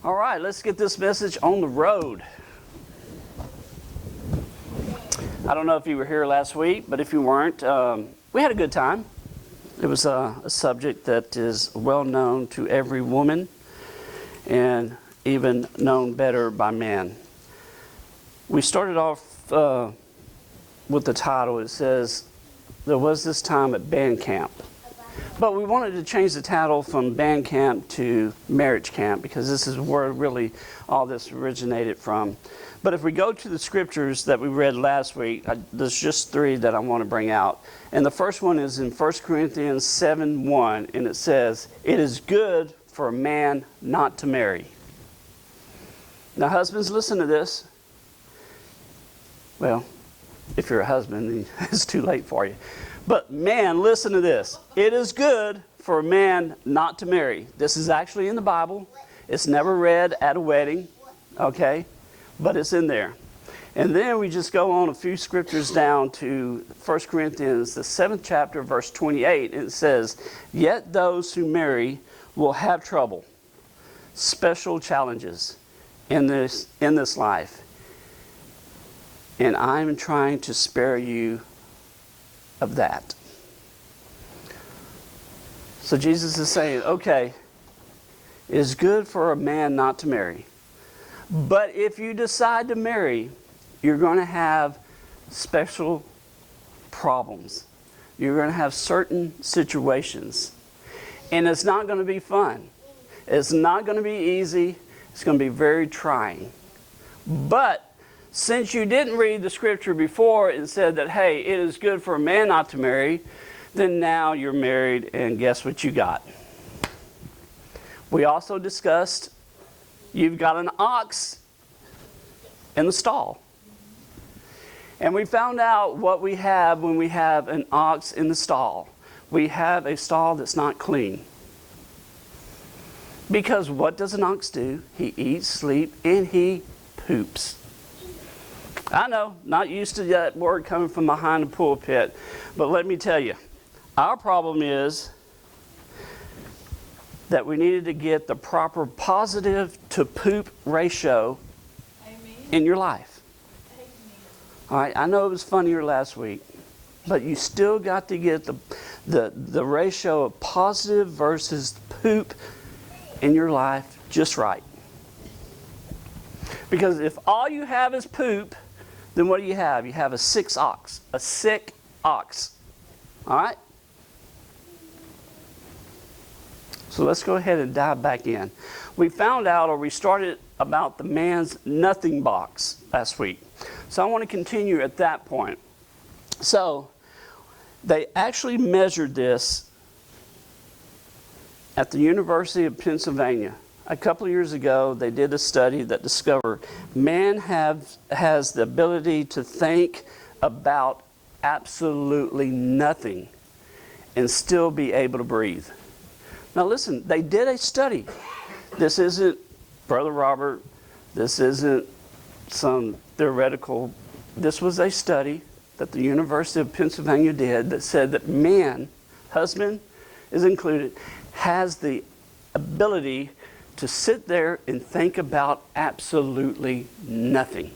All right, let's get this message on the road. I don't know if you were here last week, but if you weren't, we had a good time. It was a subject that is well known to every woman and even known better by men. We started off with the title. It says, "There was this time at band camp." But we wanted to change the title from band camp to marriage camp because this is where really all this originated from. But if we go to the scriptures that we read last week, there's just three that I want to bring out. And the first one is in 1 Corinthians 7:1, and it says, "It is good for a man not to marry." Now, husbands, listen to this. Well, if you're a husband, it's too late for you. But man, listen to this. It is good for a man not to marry. This is actually in the Bible. It's never read at a wedding, okay? But it's in there. And then we just go on a few scriptures down to 1 Corinthians, the 7th chapter, verse 28. And it says, "Yet those who marry will have trouble, special challenges in this life. And I'm trying to spare you of that." So Jesus is saying, okay, it is good for a man not to marry. But if you decide to marry, you're going to have special problems. You're going to have certain situations. And it's not going to be fun. It's not going to be easy. It's going to be very trying. But since you didn't read the scripture before and said that, hey, it is good for a man not to marry, then now you're married, and guess what you got? We also discussed you've got an ox in the stall. And we found out what we have when we have an ox in the stall. We have a stall that's not clean. Because what does an ox do? He eats, sleeps, and he poops. I know, not used to that word coming from behind the pulpit, but let me tell you, our problem is that we needed to get the proper positive to poop ratio in your life. All right, I know it was funnier last week, but you still got to get the ratio of positive versus poop in your life just right. Because if all you have is poop, then what do you have? You have a sick ox. A sick ox. All right? So let's go ahead and dive back in. We found out, or we started about the man's nothing box last week. So I want to continue at that point. So they actually measured this at the University of Pennsylvania. A couple of years ago, they did a study that discovered man has the ability to think about absolutely nothing and still be able to breathe. Now listen, they did a study. This isn't Brother Robert. This isn't some theoretical. This was a study that the University of Pennsylvania did that said that man, husband is included, has the ability to sit there and think about absolutely nothing.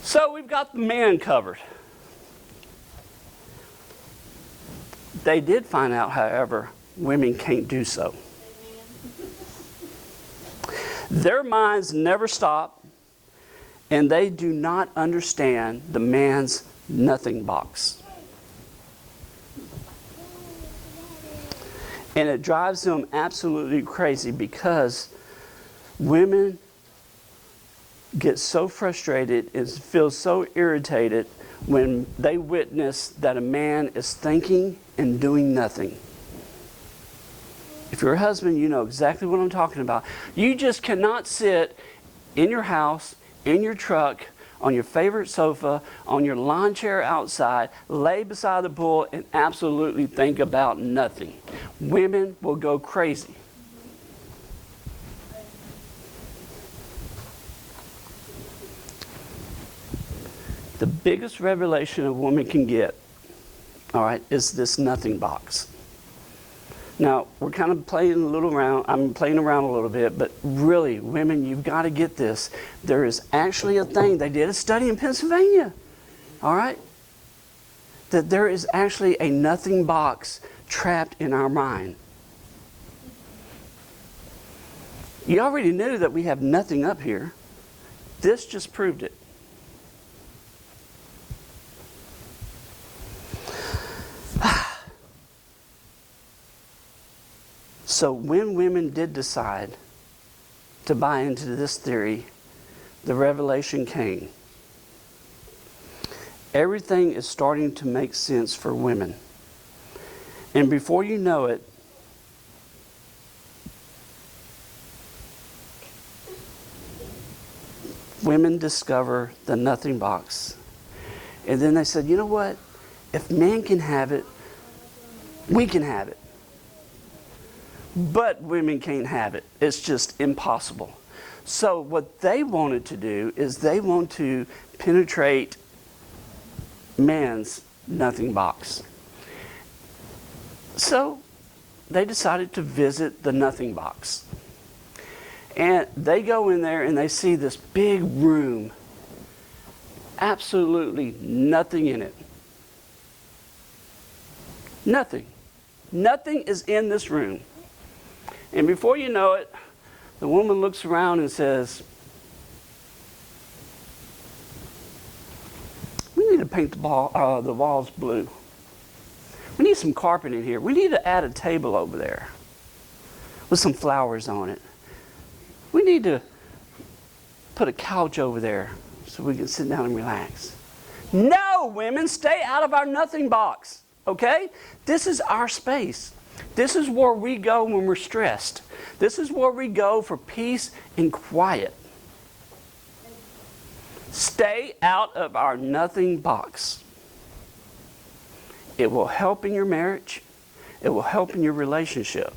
So we've got the man covered. They did find out, however, women can't do so. Their minds never stop, and they do not understand the man's nothing box. And it drives them absolutely crazy because women get so frustrated and feel so irritated when they witness that a man is thinking and doing nothing. If you're a husband, you know exactly what I'm talking about. You just cannot sit in your house, in your truck, on your favorite sofa, on your lawn chair outside, lay beside the pool, and absolutely think about nothing. Women will go crazy. The biggest revelation a woman can get, all right, is this nothing box. Now, we're kind of playing a little around. I'm playing around a little bit, but really, women, you've got to get this. There is actually a thing. They did a study in Pennsylvania, all right? That there is actually a nothing box trapped in our mind. You already knew that we have nothing up here. This just proved it. So when women did decide to buy into this theory, the revelation came. Everything is starting to make sense for women. And before you know it, women discover the nothing box. And then they said, you know what? If man can have it, we can have it. But women can't have it. It's just impossible. So what they wanted to do is they want to penetrate man's nothing box. So they decided to visit the nothing box. And they go in there and they see this big room. Absolutely nothing in it. Nothing. Nothing is in this room. And before you know it, the woman looks around and says, we need to paint the walls blue. We need some carpet in here. We need to add a table over there with some flowers on it. We need to put a couch over there so we can sit down and relax. No, women, stay out of our nothing box, okay? This is our space. This is where we go when we're stressed. This is where we go for peace and quiet. Stay out of our nothing box. It will help in your marriage. It will help in your relationship.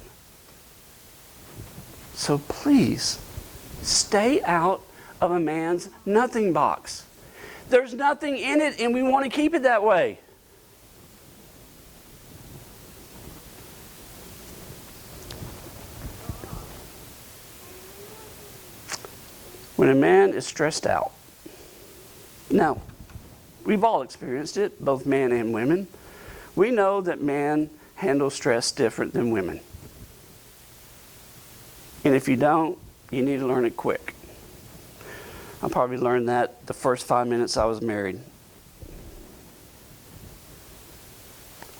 So please, stay out of a man's nothing box. There's nothing in it, and we want to keep it that way. When a man is stressed out, now, we've all experienced it, both men and women. We know that men handle stress different than women. And if you don't, you need to learn it quick. I probably learned that the first 5 minutes I was married.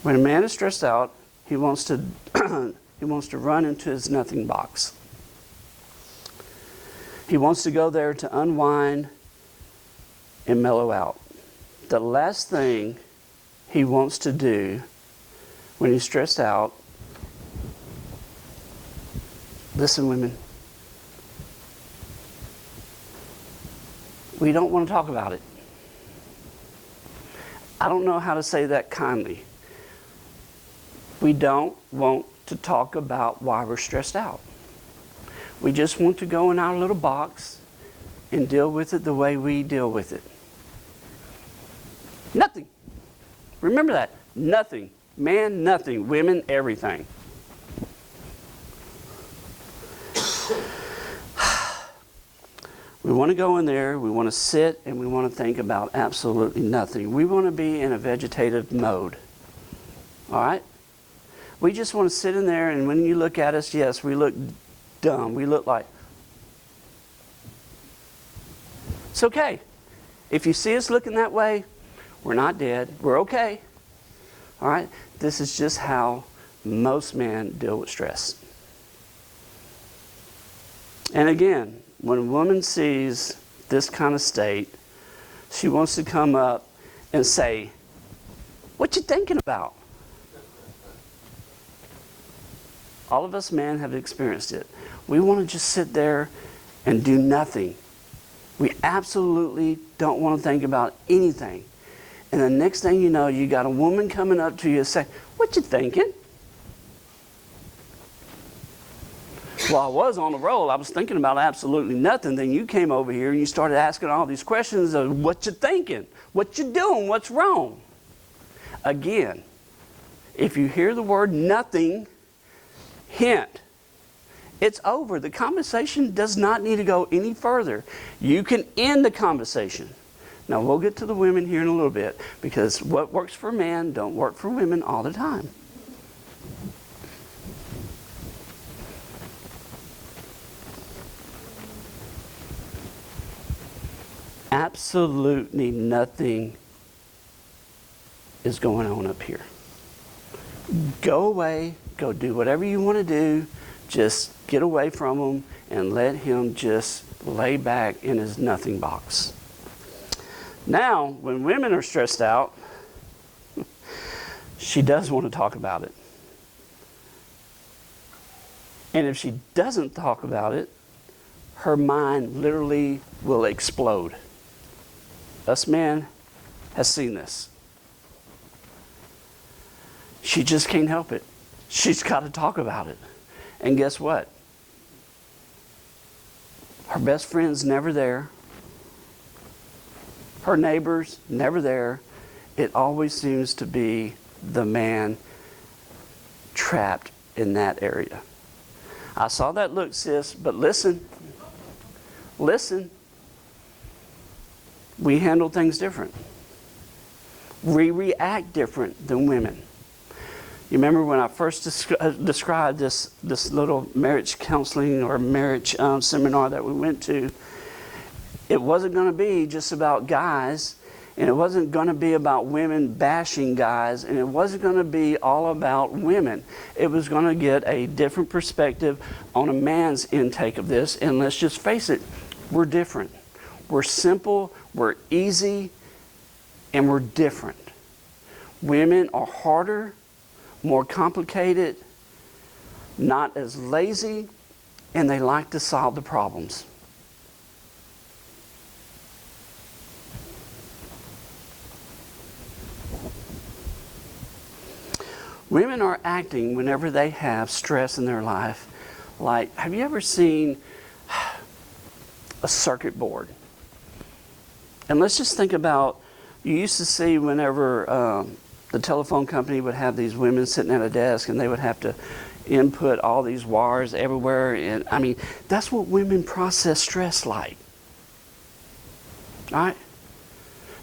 When a man is stressed out, he wants to run into his nothing box. He wants to go there to unwind and mellow out. The last thing he wants to do when he's stressed out, listen, women, we don't want to talk about it. I don't know how to say that kindly. We don't want to talk about why we're stressed out. We just want to go in our little box and deal with it the way we deal with it. Nothing. Remember that. Nothing. Man, nothing. Women, everything. We want to go in there, we want to sit, and we want to think about absolutely nothing. We want to be in a vegetative mode. All right? We just want to sit in there, and when you look at us, yes, we look dumb. We look like... It's okay. If you see us looking that way, we're not dead. We're okay. All right? This is just how most men deal with stress. And again, when a woman sees this kind of state, she wants to come up and say, what you thinking about? All of us men have experienced it. We want to just sit there and do nothing. We absolutely don't want to think about anything. And the next thing you know, you got a woman coming up to you and saying, what you thinking? Well, I was on the roll. I was thinking about absolutely nothing. Then you came over here and you started asking all these questions of what you thinking? What you doing? What's wrong? Again, if you hear the word nothing, Hint. It's over. The conversation does not need to go any further. You can end the conversation. Now, we'll get to the women here in a little bit, because what works for men don't work for women all the time. Absolutely nothing is going on up here. Go away, go do whatever you want to do, just get away from him and let him just lay back in his nothing box. Now, when women are stressed out, she does want to talk about it. And if she doesn't talk about it, her mind literally will explode. Us men has seen this. She just can't help it. She's got to talk about it. And guess what? Her best friend's never there. Her neighbor's never there. It always seems to be the man trapped in that area. I saw that look, sis, but listen. Listen. We handle things different. We react different than women. You remember when I first described this little marriage counseling or marriage seminar that we went to, it wasn't going to be just about guys, and it wasn't going to be about women bashing guys, and it wasn't going to be all about women. It was going to get a different perspective on a man's intake of this, and let's just face it, we're different. We're simple, we're easy, and we're different. Women are harder, more complicated, not as lazy, and they like to solve the problems. Women are acting whenever they have stress in their life. Like, have you ever seen a circuit board? And let's just think about, you used to see whenever the telephone company would have these women sitting at a desk and they would have to input all these wires everywhere. And I mean, that's what women process stress like. All right?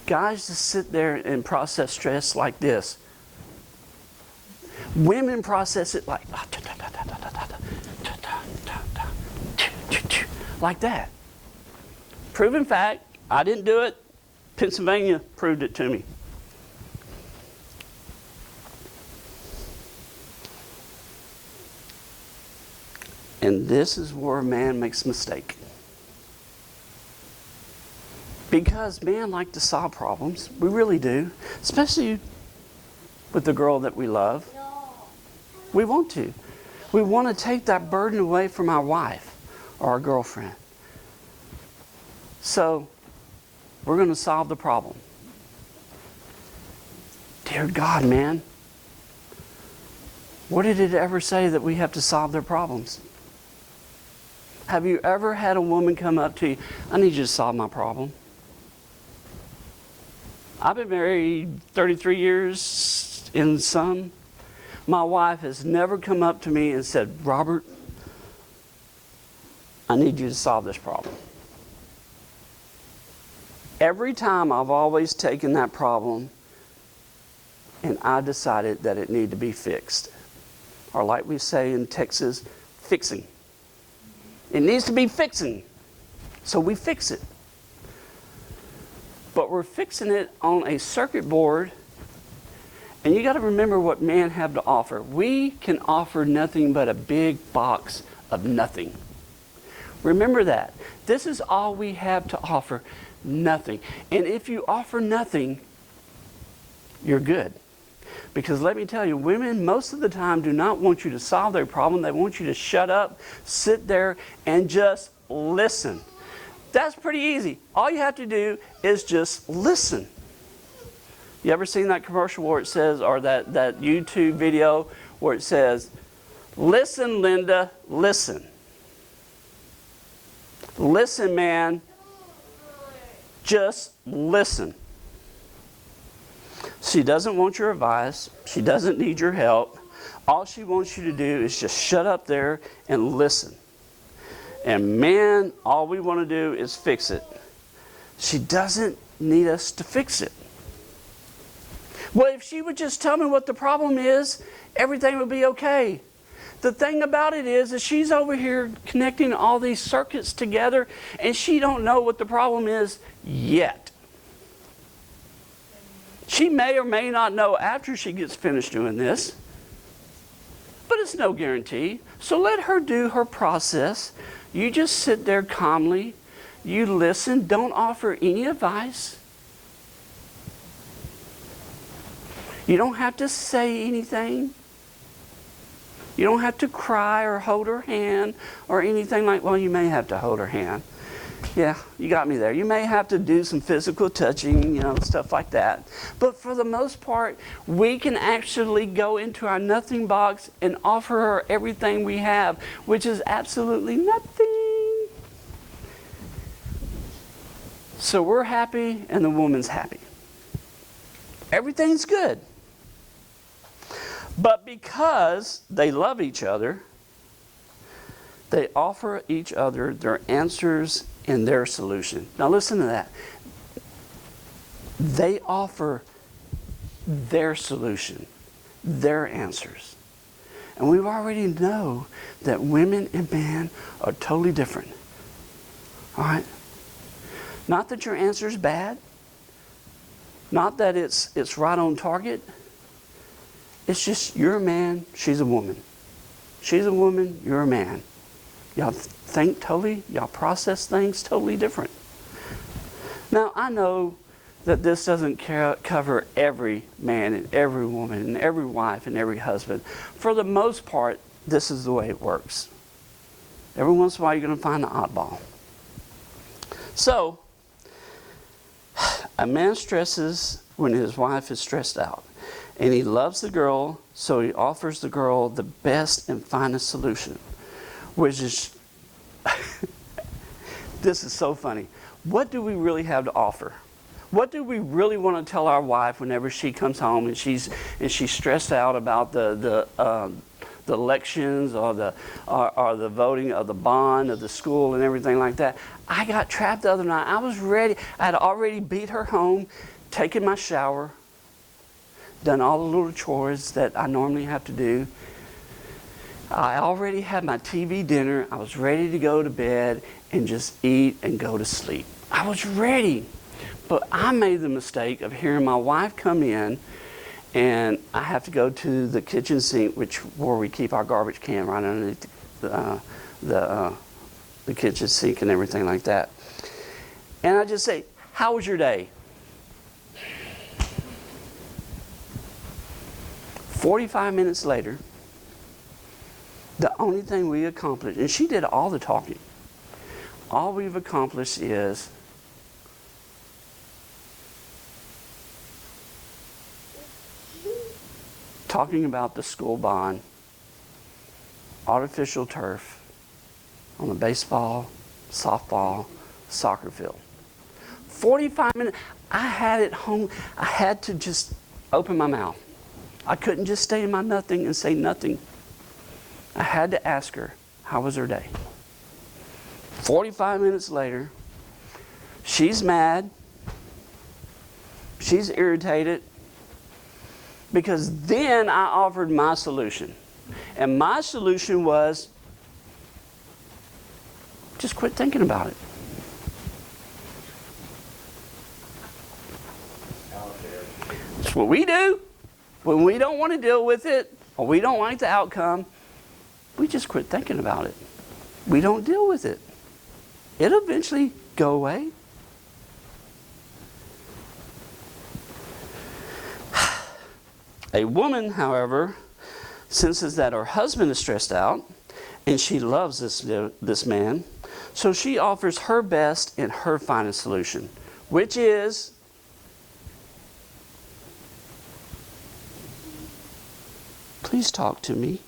Guys just sit there and process stress like this. Women process it like that. Proven fact. I didn't do it. Pennsylvania proved it to me. And this is where a man makes a mistake. Because men like to solve problems. We really do. Especially with the girl that we love. We want to. We want to take that burden away from our wife or our girlfriend. So, we're going to solve the problem. Dear God, man. What did it ever say that we have to solve their problems? Have you ever had a woman come up to you, I need you to solve my problem? I've been married 33 years in some. My wife has never come up to me and said, Robert, I need you to solve this problem. Every time I've always taken that problem and I decided that it needed to be fixed. Or like we say in Texas, fixing. It needs to be fixing. So we fix it. But we're fixing it on a circuit board. And you got to remember what men have to offer. We can offer nothing but a big box of nothing. Remember that. This is all we have to offer. Nothing. And if you offer nothing, you're good. Because let me tell you, women most of the time do not want you to solve their problem. They want you to shut up, sit there, and just listen. That's pretty easy. All you have to do is just listen. You ever seen that commercial where it says, or that YouTube video where it says, listen, Linda, listen. Listen, man. Just listen. She doesn't want your advice. She doesn't need your help. All she wants you to do is just shut up there and listen. And man, all we want to do is fix it. She doesn't need us to fix it. Well, if she would just tell me what the problem is, everything would be okay. The thing about it is she's over here connecting all these circuits together, and she don't know what the problem is yet. She may or may not know after she gets finished doing this, but it's no guarantee. So let her do her process. You just sit there calmly. You listen. Don't offer any advice. You don't have to say anything. You don't have to cry or hold her hand or anything like, well, you may have to hold her hand. Yeah, you got me there. You may have to do some physical touching, stuff like that. But for the most part, we can actually go into our nothing box and offer her everything we have, which is absolutely nothing. So we're happy and the woman's happy. Everything's good. But because they love each other, they offer each other their answers and their solution. Now listen to that. They offer their solution, their answers. And we already know that women and men are totally different. All right? Not that your answer is bad. Not that it's right on target. It's just you're a man, she's a woman. She's a woman, you're a man. Y'all think totally, y'all process things totally different. Now, I know that this doesn't cover every man and every woman and every wife and every husband. For the most part, this is the way it works. Every once in a while, you're going to find an oddball. So, a man stresses when his wife is stressed out. And he loves the girl, so he offers the girl the best and finest solution. Which is, this is so funny. What do we really have to offer? What do we really want to tell our wife whenever she comes home and she's stressed out about the elections or the voting of the bond of the school and everything like that? I got trapped the other night. I was ready. I had already beat her home, taken my shower, done all the little chores that I normally have to do. I already had my TV dinner. I was ready to go to bed and just eat and go to sleep. I was ready. But I made the mistake of hearing my wife come in, and I have to go to the kitchen sink, where we keep our garbage can right underneath the kitchen sink and everything like that. And I just say, "How was your day?" 45 minutes later, the only thing we accomplished, and she did all the talking, all we've accomplished is talking about the school bond, artificial turf on the baseball, softball, soccer field. 45 minutes. I had it home. I had to just open my mouth. I couldn't just stay in my nothing and say nothing. I had to ask her, how was her day? 45 minutes later, she's mad. She's irritated. Because then I offered my solution. And my solution was, just quit thinking about it. That's what we do. When we don't want to deal with it, or we don't like the outcome, we just quit thinking about it. We don't deal with it. It'll eventually go away. A woman, however, senses that her husband is stressed out, and she loves this man, so she offers her best and her finest solution, which is, please talk to me.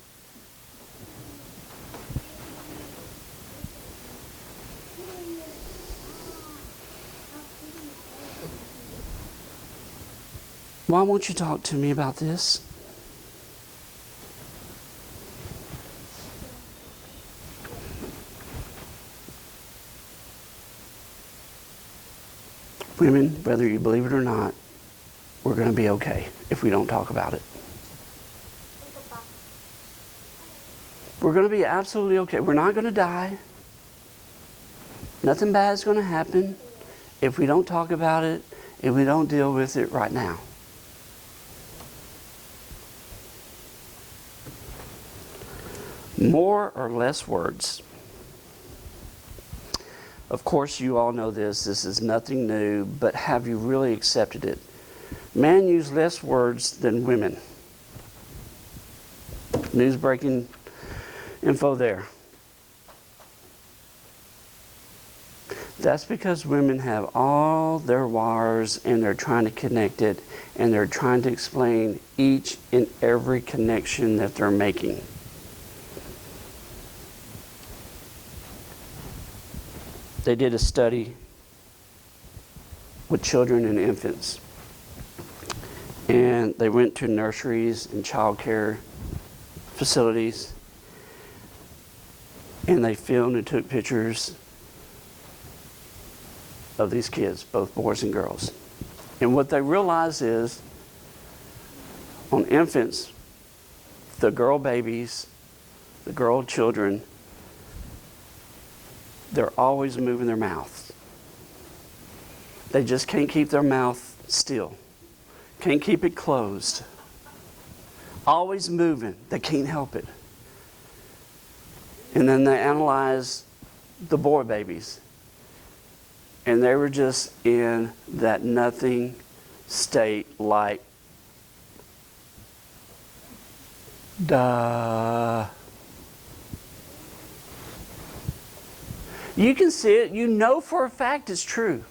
Why won't you talk to me about this? Women, whether you believe it or not, we're going to be okay if we don't talk about it. We're going to be absolutely okay. We're not going to die. Nothing bad is going to happen if we don't talk about it, if we don't deal with it right now. More or less words. Of course, you all know this. This is nothing new, but have you really accepted it? Men use less words than women. News breaking info there. That's because women have all their wires and they're trying to connect it and they're trying to explain each and every connection that they're making. They did a study with children and infants. And they went to nurseries and child care facilities. And they filmed and took pictures of these kids, both boys and girls. And what they realized is, on infants, the girl babies, the girl children, they're always moving their mouths. They just can't keep their mouth still. Can't keep it closed. Always moving. They can't help it. And then they analyzed the boy babies. And they were just in that nothing state like, duh. You can see it. You know for a fact it's true.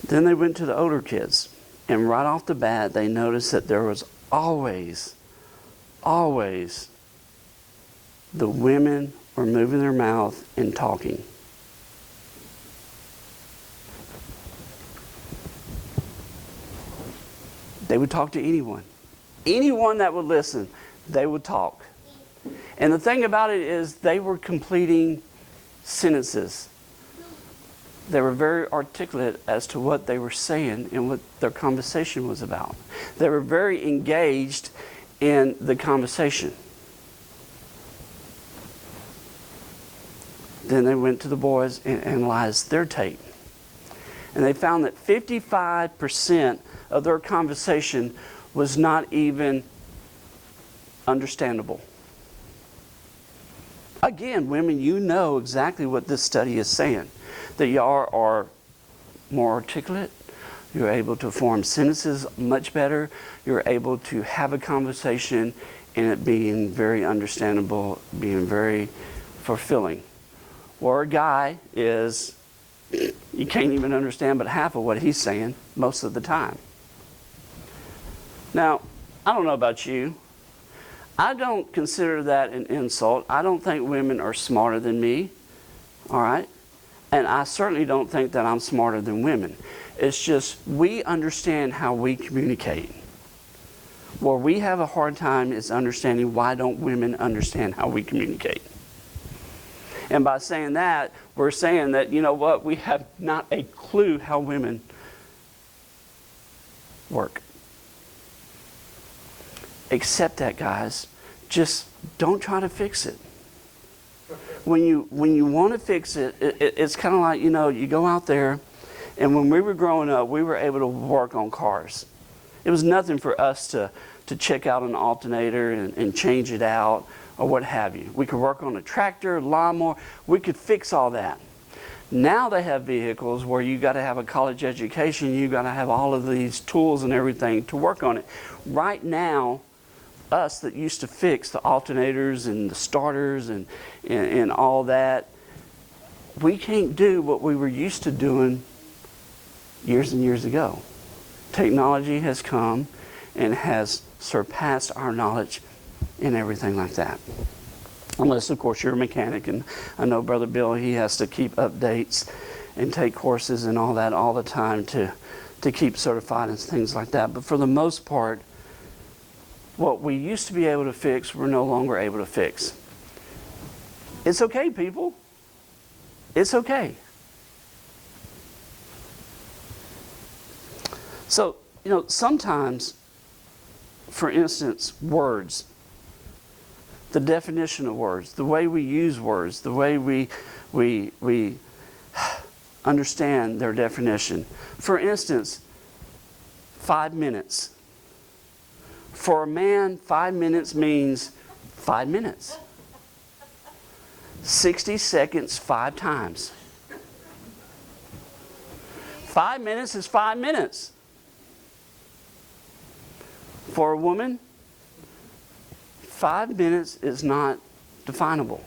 Then they went to the older kids. And right off the bat, they noticed that there was always the women were moving their mouth and talking. They would talk to anyone. Anyone that would listen, they would talk. And the thing about it is they were completing sentences. They were very articulate as to what they were saying and what their conversation was about. They were very engaged in the conversation. Then they went to the boys and analyzed their tape. And they found that 55% of their conversation was not even understandable. Again, women, you know exactly what this study is saying. That y'all are more articulate. You're able to form sentences much better. You're able to have a conversation and it being very understandable, being very fulfilling. Or a guy is, you can't even understand but half of what he's saying most of the time. Now, I don't know about you. I don't consider that an insult. I don't think women are smarter than me. All right? And I certainly don't think that I'm smarter than women. It's just we understand how we communicate. Where we have a hard time is understanding why don't women understand how we communicate. And by saying that, we're saying that, you know what, we have not a clue how women work. Accept that, guys. Just don't try to fix it. When you want to fix it, it's kind of like, you know, you go out there, and when we were growing up, we were able to work on cars. It was nothing for us to check out an alternator and change it out or what have you. We could work on a tractor, lawnmower. We could fix all that. Now they have vehicles where you got to have a college education. You got to have all of these tools and everything to work on it. Right now, us that used to fix the alternators and the starters and all that, we can't do what we were used to doing years and years ago. Technology has come and has surpassed our knowledge in everything like that. Unless, of course, you're a mechanic, and I know Brother Bill, he has to keep updates and take courses and all that all the time to keep certified and things like that. But for the most part, what we used to be able to fix, we're no longer able to fix. It's okay, people. It's okay. So, sometimes, for instance, words, the definition of words, the way we use words, the way we understand their definition. For instance, 5 minutes. For a man, 5 minutes means 5 minutes. 60 seconds 5 times. 5 minutes is 5 minutes. For a woman, 5 minutes is not definable.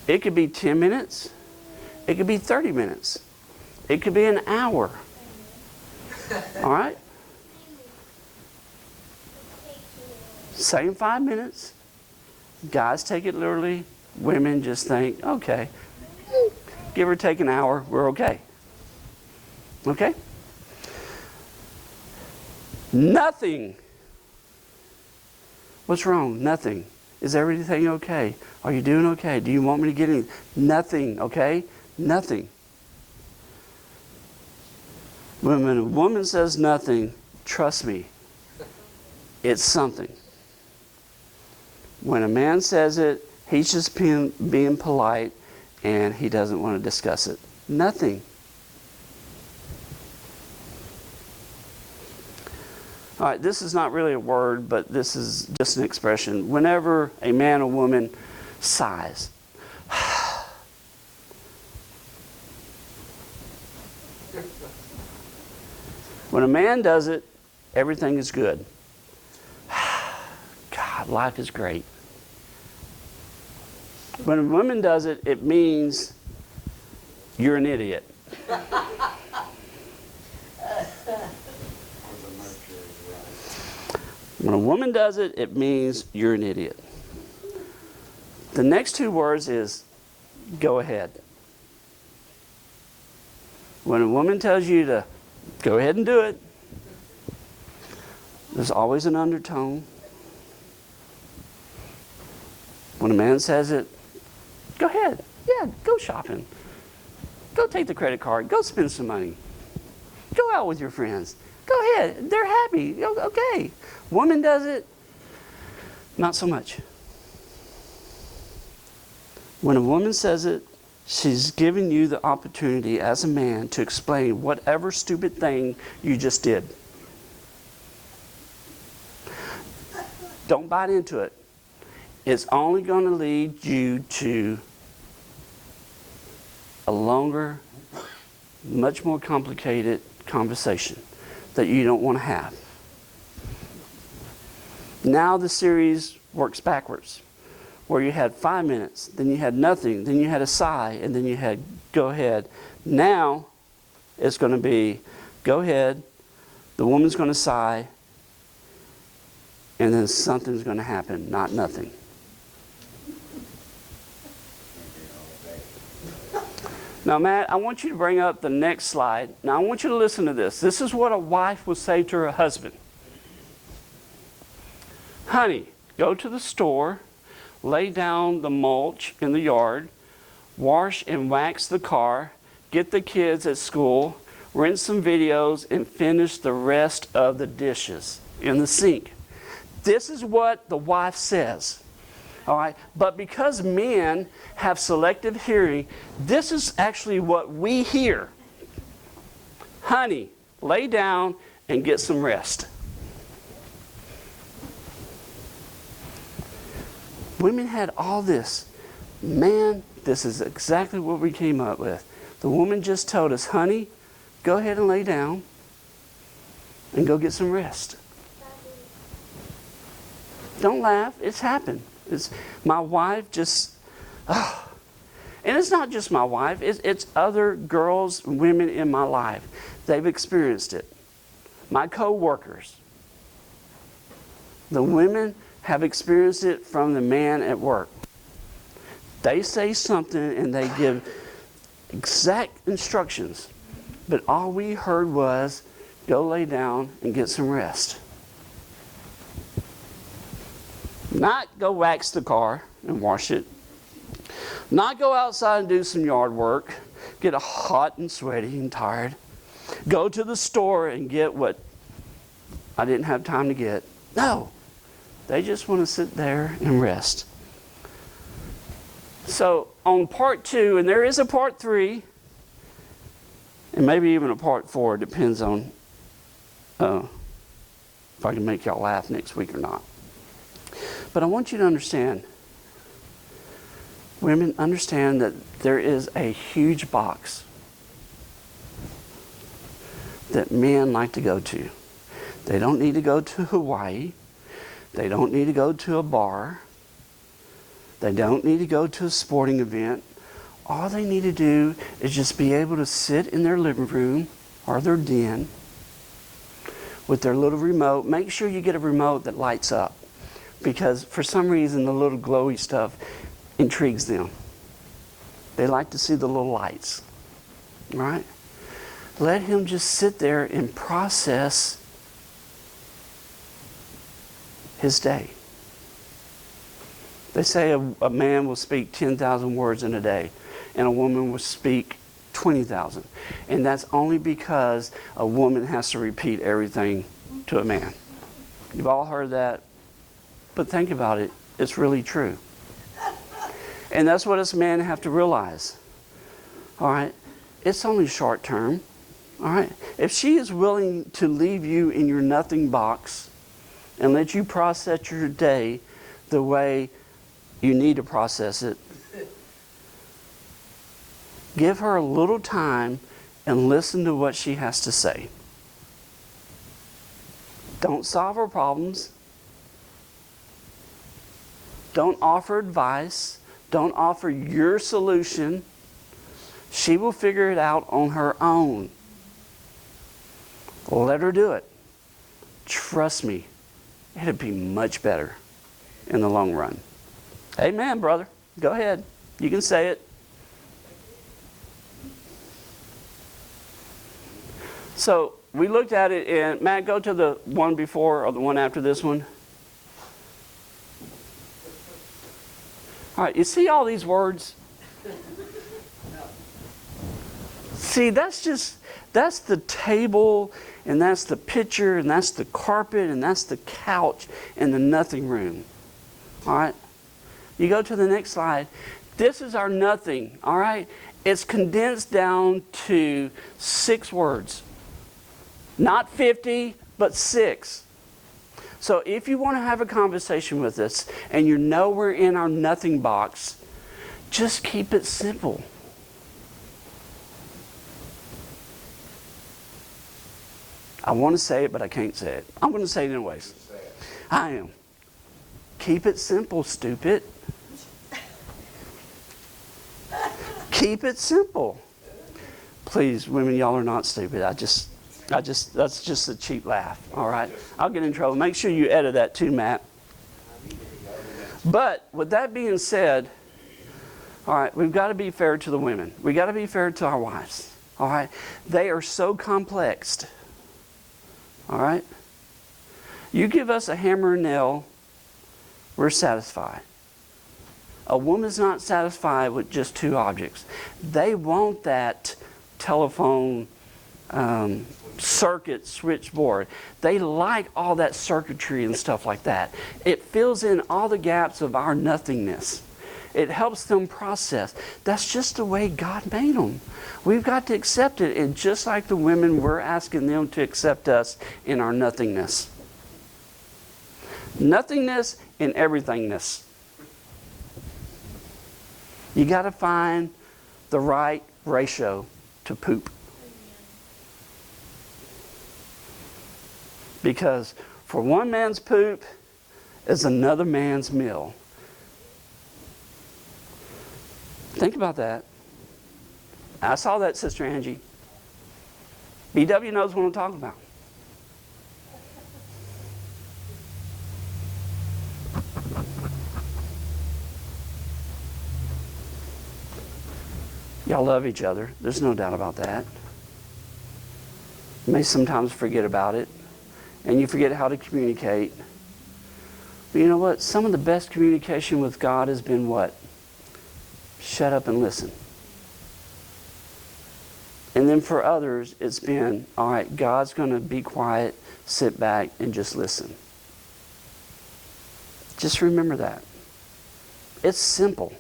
It could be 10 minutes. It could be 30 minutes. It could be an hour. All right? Same 5 minutes. Guys take it literally. Women just think, okay, give or take an hour, we're okay. Okay? Nothing. What's wrong? Nothing. Is everything okay? Are you doing okay? Do you want me to get in? Nothing, okay? Nothing. When a woman says nothing, trust me, it's something. When a man says it, he's just being polite and he doesn't want to discuss it. Nothing. All right, this is not really a word, but this is just an expression. Whenever a man or woman sighs, when a man does it, everything is good. God, life is great. When a woman does it, it means you're an idiot. When a woman does it, it means you're an idiot. The next 2 words is go ahead. When a woman tells you to go ahead and do it, there's always an undertone. When a man says it, go ahead. Yeah, go shopping. Go take the credit card. Go spend some money. Go out with your friends. Go ahead. They're happy. Okay. Woman does it, not so much. When a woman says it, she's giving you the opportunity as a man to explain whatever stupid thing you just did. Don't bite into it. It's only going to lead you to a longer, much more complicated conversation that you don't want to have. Now the series works backwards, where you had 5 minutes, then you had nothing, then you had a sigh, and then you had go ahead. Now it's going to be go ahead, the woman's going to sigh, and then something's going to happen, not nothing. Now, Matt, I want you to bring up the next slide. Now, I want you to listen to this. This is what a wife would say to her husband. Honey, go to the store, lay down the mulch in the yard, wash and wax the car, get the kids at school, rent some videos, and finish the rest of the dishes in the sink. This is what the wife says. All right, but because men have selective hearing, this is actually what we hear. Honey, lay down and get some rest. Women had all this. Man, this is exactly what we came up with. The woman just told us, honey, go ahead and lay down and go get some rest. Don't laugh, it's happened. It's my wife just, and it's not just my wife, it's other girls, women in my life. They've experienced it. My co-workers. The women have experienced it from the man at work. They say something and they give exact instructions, but all we heard was, go lay down and get some rest. Not go wax the car and wash it. Not go outside and do some yard work. Get hot and sweaty and tired. Go to the store and get what I didn't have time to get. No. They just want to sit there and rest. So on part 2, and there is a part 3, and maybe even a part 4, depends on if I can make y'all laugh next week or not. But I want you to understand, women, understand that there is a huge box that men like to go to. They don't need to go to Hawaii. They don't need to go to a bar. They don't need to go to a sporting event. All they need to do is just be able to sit in their living room or their den with their little remote. Make sure you get a remote that lights up, because for some reason the little glowy stuff intrigues them. They like to see the little lights. All right? Let him just sit there and process his day. They say a man will speak 10,000 words in a day, and a woman will speak 20,000. And that's only because a woman has to repeat everything to a man. You've all heard that, but think about it. It's really true. And that's what us men have to realize. All right? It's only short term. All right? If she is willing to leave you in your nothing box and let you process your day the way you need to process it, give her a little time and listen to what she has to say. Don't solve her problems. Don't offer advice. Don't offer your solution. She will figure it out on her own. Let her do it. Trust me, it'll be much better in the long run. Amen, brother. Go ahead. You can say it. So we looked at it, and Matt, go to the one before or the one after this one. All right, you see all these words? See, that's the table, and that's the picture, and that's the carpet, and that's the couch in the nothing room. All right? You go to the next slide. This is our nothing, all right? It's condensed down to 6 words. Not 50, but 6. So if you want to have a conversation with us and you know we're in our nothing box, just keep it simple. I want to say it, but I can't say it. I'm going to say it anyways. I am. Keep it simple, stupid. Keep it simple. Please, women, y'all are not stupid. That's just a cheap laugh, all right? I'll get in trouble. Make sure you edit that too, Matt. But with that being said, all right, we've got to be fair to the women. We've got to be fair to our wives, all right? They are so complex, all right? You give us a hammer and nail, we're satisfied. A woman's not satisfied with just 2 objects. They want that telephone circuit switchboard. They like all that circuitry and stuff like that. It fills in all the gaps of our nothingness. It helps them process. That's just the way God made them. We've got to accept it. And just like the women, we're asking them to accept us in our nothingness. Nothingness and everythingness. You got to find the right ratio to poop. Because for one man's poop is another man's meal. Think about that. I saw that, Sister Angie. BW knows what I'm talking about. Y'all love each other. There's no doubt about that. You may sometimes forget about it. And you forget how to communicate. But you know what? Some of the best communication with God has been what? Shut up and listen. And then for others, it's been, all right, God's going to be quiet, sit back, and just listen. Just remember that. It's simple.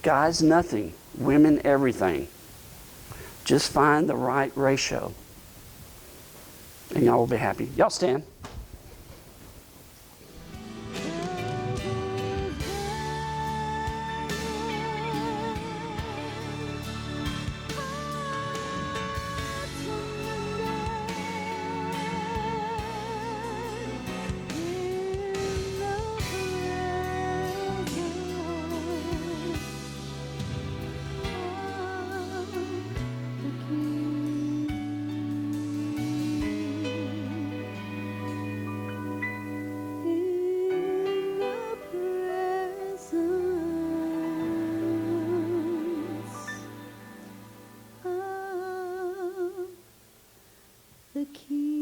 Guys, nothing. Women, everything. Just find the right ratio. And y'all will be happy. Y'all stand. The Keel.